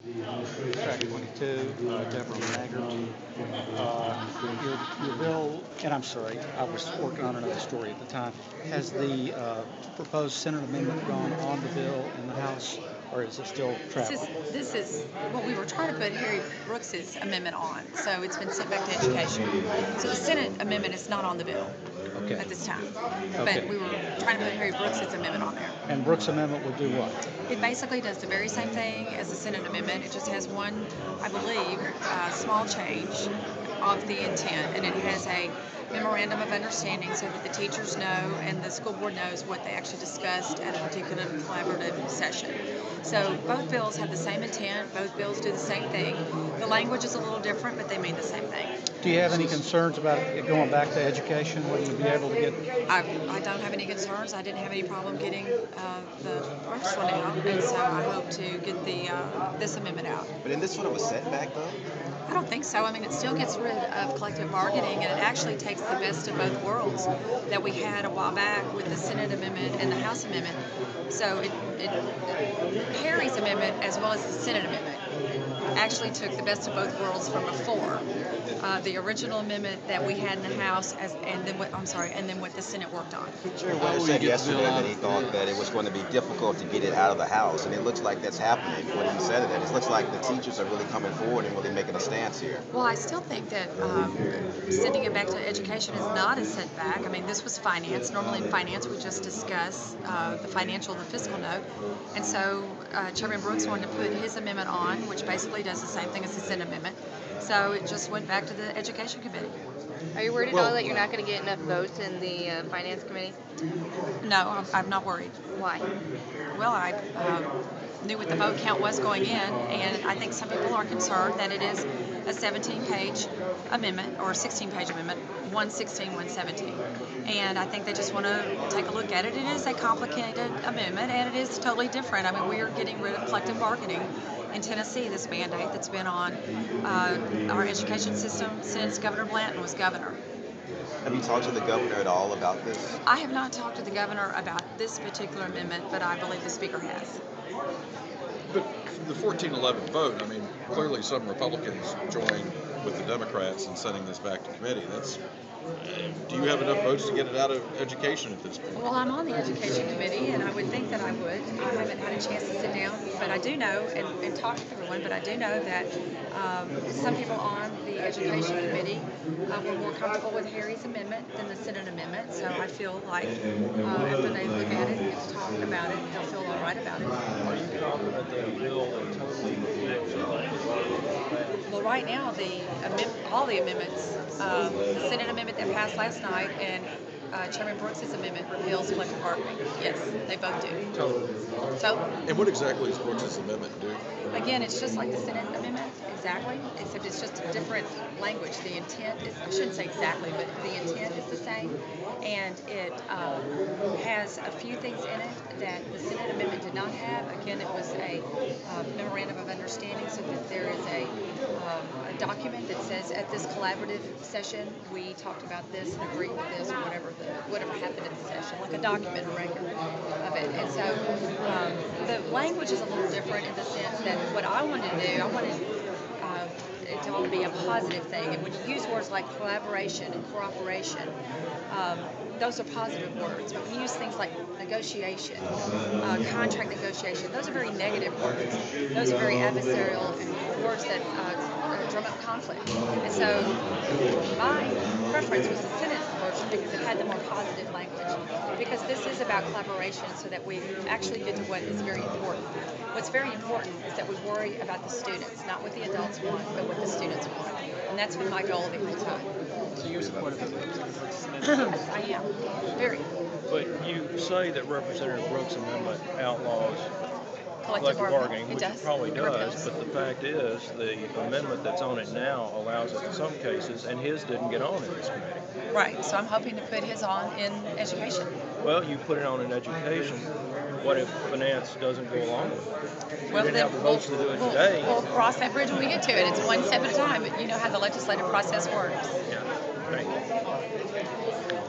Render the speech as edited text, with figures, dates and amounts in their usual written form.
Track 22, Debra Maggart. Your bill, and I'm sorry, I was working on another story at the time. Has the proposed Senate amendment gone on the bill in the House, or is it still This is, traveling? this is, well, we were trying to put Harry Brooks's amendment on, so it's been sent back to education. So the Senate amendment is not on the bill Okay. at this time, but Okay. we were trying to put Harry Brooks's amendment on there. And Brooks' amendment will do what? It basically does the very same thing as the Senate amendment. It just has one, I believe, small change of the intent, and it has a memorandum of understanding so that the teachers know and the school board knows what they actually discussed at a particular collaborative session. So both bills have the same intent, both bills do the same thing. The language is a little different, but they mean the same thing. Do you have any concerns about it going back to education? Will you be able to get? I don't have any concerns. I didn't have any problem getting the first one out, and so I hope to get the this amendment out. But isn't this sort of a setback, though? I don't think so. I mean, it still gets rid of collective bargaining, and it actually takes the best of both worlds that we had a while back with the Senate amendment and the House amendment. So Harry's amendment, as well as the Senate amendment, actually took the best of both worlds from before. The original amendment that we had in the House, and then what the Senate worked on. Jerry Winter said yesterday that he thought that it was going to be difficult to get it out of the House, and it looks like that's happening when he said it. It looks like the teachers are really coming forward and really making a stance here. Well, I still think that sending it back to education is not a setback. I mean, this was finance. Normally in finance, we just discuss the financial and the fiscal note. And so Chairman Brooks wanted to put his amendment on, which basically does the same thing as the Senate amendment. So it just went back to the Education Committee. Are you worried at all that you're not going to get enough votes in the Finance Committee? No, I'm not worried. Why? Well, I knew what the vote count was going in, and I think some people are concerned that it is a 17-page amendment or a 16-page amendment, 116, 117. And I think they just want to take a look at it. It is a complicated amendment, and it is totally different. I mean, we are getting rid of collective bargaining in Tennessee, this mandate that's been on our education system since Governor Blanton was governor. Have you talked to the governor at all about this? I have not talked to the governor about this particular amendment, but I believe the speaker has. But the 14-11 vote, I mean, clearly some Republicans joined with the Democrats in sending this back to committee. Do you have enough votes to get it out of education at this point? Well, I'm on the Education Committee, and I would think that I would. I haven't had a chance to sit down, but I do know, and talk to everyone, but I do know that some people on the Education Committee were more comfortable with Harry's amendment than the Senate amendment, so I feel like after they look at it and get to talk about it, they'll feel all right about it. Are you confident that a bill that totally fix the language? Well, right now, all the amendments, the Senate amendment that passed last night and Chairman Brooks's amendment repeals collective bargaining. Yes, they both do. So, And what exactly does Brooks's amendment do? again, it's just like the Senate amendment, exactly, except it's just a different language. The intent is, I shouldn't say exactly, but the intent is the same, and it has a few things in it that the Senate amendment did not have. Again, it was a memorandum of understanding, so that there is a document that says at this collaborative session we talked about this and agreed with this, or whatever happened in the session, like a document, a record of it. And so the language is a little different in the sense that what I wanted to do, I wanted it to all be a positive thing. And when you use words like collaboration and cooperation, those are positive words. But when you use things like negotiation, contract negotiation, those are very negative words. Those are very adversarial and words that drum up conflict. And so my preference was the Senate version because it had the more positive language. Because this is about collaboration so that we actually get to what is very important. What's very important is that we worry about the students, not what the adults want, but what the students want. And that's been my goal the whole time. So you're supportive of Yes, I am. Very. But you say that Representative Brooks' amendment outlaws Collective bargaining. which It does. it probably It does, repeals. but the fact is the amendment that's on it now allows it in some cases, and his didn't get on in this committee. Right. So I'm hoping to put his on in education. Well, you put it on in education. What if finance doesn't go along with it? Well, We didn't have the votes to do it today. We'll cross that bridge when we get to it. It's one step at a time. You know how the legislative process works. Yeah. Thank you.